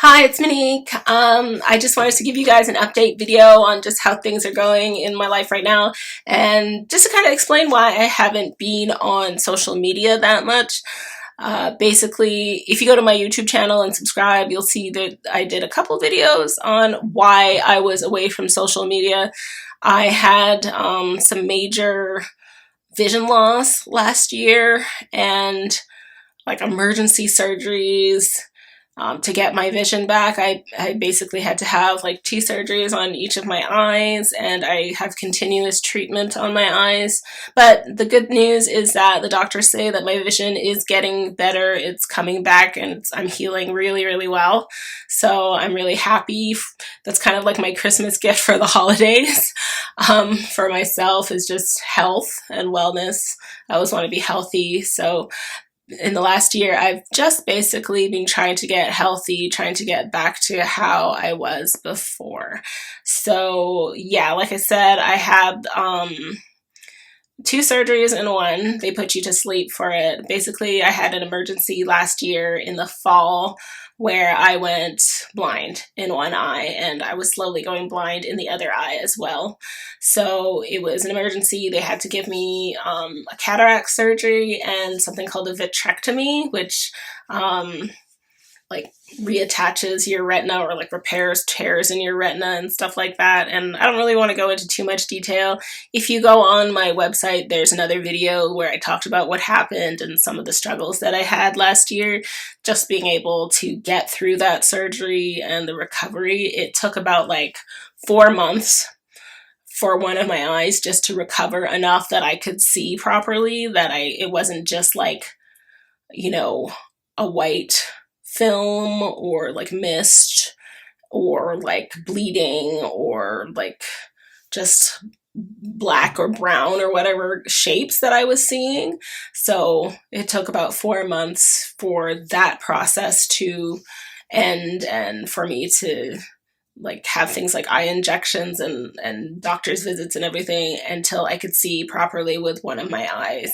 Hi, it's Monique. I just wanted to give you guys an update video on just how things are going in my life right now and just to kind of explain why I haven't been on social media that much. Basically, if you go to my YouTube channel and subscribe, you'll see that I did a couple videos on why I was away from social media. I had some major vision loss last year and like emergency surgeries to get my vision back. I basically had to have like 2 surgeries on each of my eyes, and I have continuous treatment on my eyes. But the good news is that the doctors say that my vision is getting better, it's coming back, and I'm healing really, really well. So I'm really happy. That's kind of like my Christmas gift for the holidays. For myself is just health and wellness. I always want to be healthy. So in the last year, I've just basically been trying to get healthy, trying to get back to how I was before. So yeah, like I said, I had 2 surgeries in one. They put you to sleep for it. Basically, I had an emergency last year in the fall where I went blind in one eye, and I was slowly going blind in the other eye as well. So it was an emergency. They had to give me a cataract surgery and something called a vitrectomy, which like reattaches your retina or like repairs tears in your retina and stuff like that. And I don't really want to go into too much detail. If you go on my website, there's another video where I talked about what happened and some of the struggles that I had last year. Just being able to get through that surgery and the recovery, it took about like 4 months for one of my eyes just to recover enough that I could see properly, that it wasn't just like, you know, a white film or like mist or like bleeding or like just black or brown or whatever shapes that I was seeing. So it took about 4 months for that process to end and for me to like have things like eye injections and doctor's visits and everything until I could see properly with one of my eyes.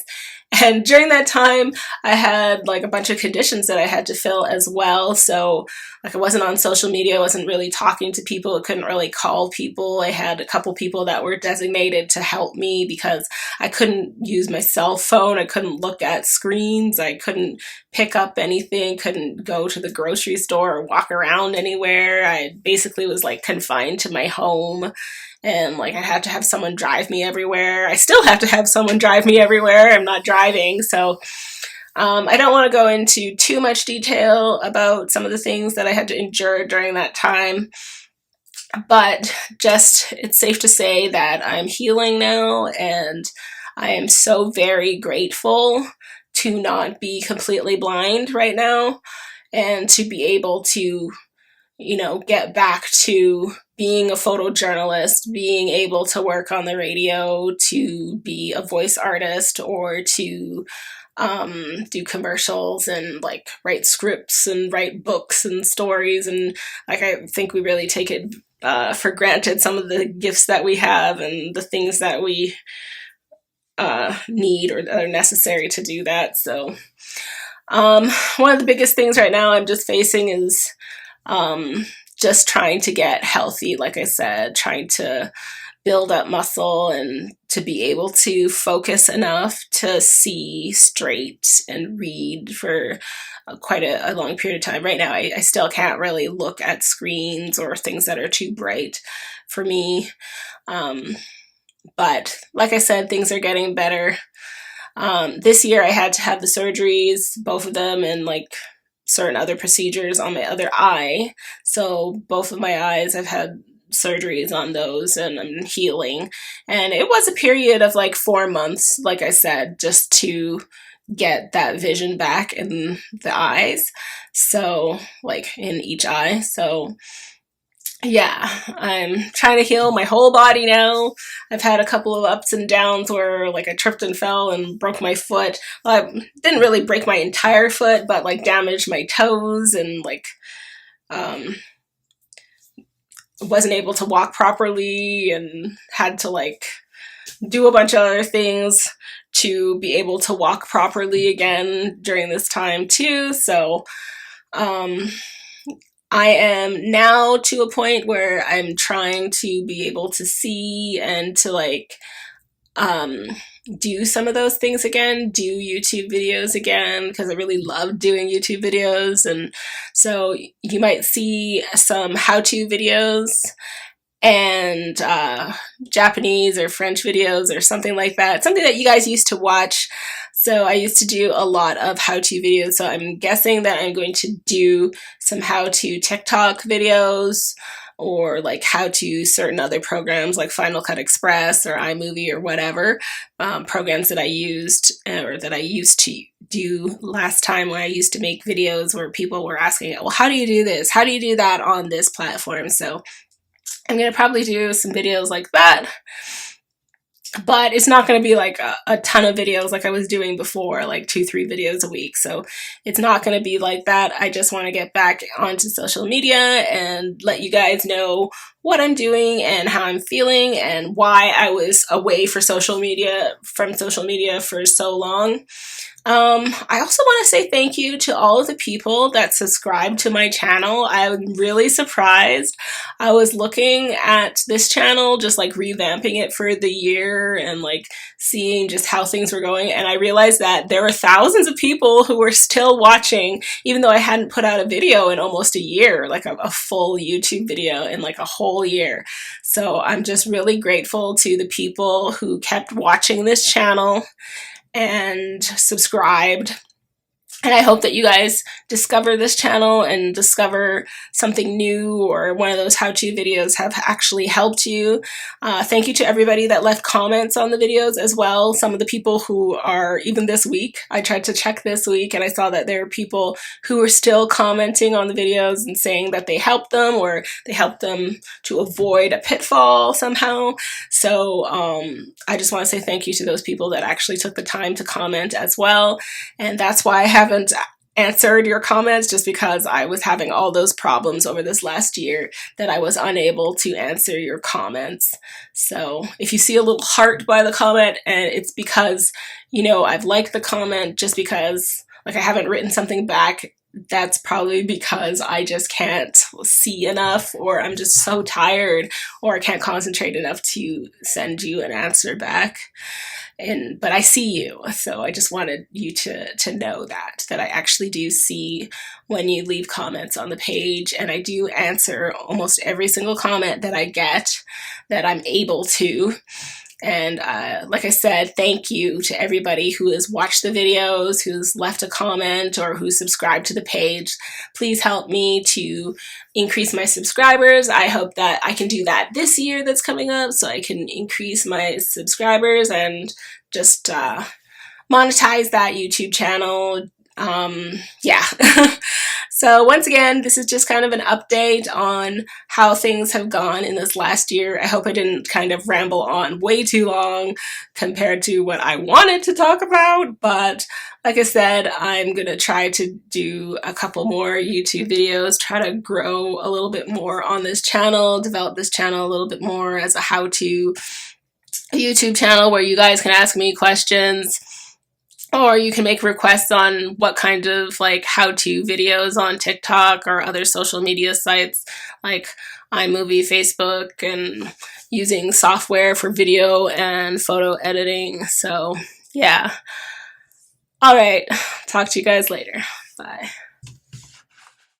And during that time, I had like a bunch of conditions that I had to fill as well. So like I wasn't on social media, I wasn't really talking to people, I couldn't really call people. I had a couple people that were designated to help me because I couldn't use my cell phone, I couldn't look at screens, I couldn't pick up anything, couldn't go to the grocery store or walk around anywhere. I basically was like confined to my home. And like I had to have someone drive me everywhere. I still have to have someone drive me everywhere. I'm not driving. So I don't want to go into too much detail about some of the things that I had to endure during that time. But just it's safe to say that I'm healing now, and I am so very grateful to not be completely blind right now and to be able to, you know, get back to being a photojournalist, being able to work on the radio, to be a voice artist, or to do commercials and like write scripts and write books and stories. And like I think we really take it for granted, some of the gifts that we have and the things that we need or that are necessary to do that. So one of the biggest things right now I'm just facing is just trying to get healthy, like I said, trying to build up muscle and to be able to focus enough to see straight and read for quite a long period of time. Right now, I still can't really look at screens or things that are too bright for me. But like I said, things are getting better. This year I had to have the surgeries, both of them, and like certain other procedures on my other eye. So both of my eyes, I've had surgeries on those and I'm healing. And it was a period of like 4 months, like I said, just to get that vision back in the eyes. So like in each eye. So yeah, I'm trying to heal my whole body now. I've had a couple of ups and downs where like I tripped and fell and broke my foot. Well, I didn't really break my entire foot, but like damaged my toes and like wasn't able to walk properly and had to like do a bunch of other things to be able to walk properly again during this time too. So I am now to a point where I'm trying to be able to see and to like do some of those things again, do YouTube videos again, because I really love doing YouTube videos. And so you might see some how-to videos and Japanese or French videos or something like that, something that you guys used to watch. So I used to do a lot of how-to videos, so I'm guessing that I'm going to do some how-to TikTok videos, or like how to certain other programs like Final Cut Express or iMovie or whatever, programs that I used or that I used to do last time when I used to make videos where people were asking, well, how do you do this? How do you do that on this platform? So I'm going to probably do some videos like that, but it's not going to be like a ton of videos like I was doing before, like 2-3 videos a week. So it's not going to be like that. I just want to get back onto social media and let you guys know what I'm doing and how I'm feeling and why I was away from social media for so long. I also want to say thank you to all of the people that subscribed to my channel. I'm really surprised. I was looking at this channel, just like revamping it for the year and like seeing just how things were going, and I realized that there were thousands of people who were still watching, even though I hadn't put out a video in almost a year, like a full YouTube video in like a whole year. So I'm just really grateful to the people who kept watching this channel and subscribed. And I hope that you guys discover this channel and discover something new, or one of those how-to videos have actually helped you. Thank you to everybody that left comments on the videos as well. Some of the people who are, even this week, I tried to check this week and I saw that there are people who are still commenting on the videos and saying that they helped them, or they helped them to avoid a pitfall somehow. So I just want to say thank you to those people that actually took the time to comment as well. And that's why I haven't answered your comments, just because I was having all those problems over this last year that I was unable to answer your comments. So if you see a little heart by the comment, and it's because, you know, I've liked the comment, just because like I haven't written something back, that's probably because I just can't see enough, or I'm just so tired, or I can't concentrate enough to send you an answer back. But I see you, so I just wanted you to know that I actually do see when you leave comments on the page, and I do answer almost every single comment that I get that I'm able to. And like I said, thank you to everybody who has watched the videos, who's left a comment, or who subscribed to the page. Please help me to increase my subscribers. I hope that I can do that this year that's coming up, so I can increase my subscribers and just monetize that YouTube channel. Yeah. So once again, this is just kind of an update on how things have gone in this last year. I hope I didn't kind of ramble on way too long compared to what I wanted to talk about, but like I said, I'm going to try to do a couple more YouTube videos, try to grow a little bit more on this channel, develop this channel a little bit more as a how-to YouTube channel where you guys can ask me questions. Or you can make requests on what kind of like how-to videos on TikTok or other social media sites like iMovie, Facebook, and using software for video and photo editing. So yeah. All right. Talk to you guys later. Bye.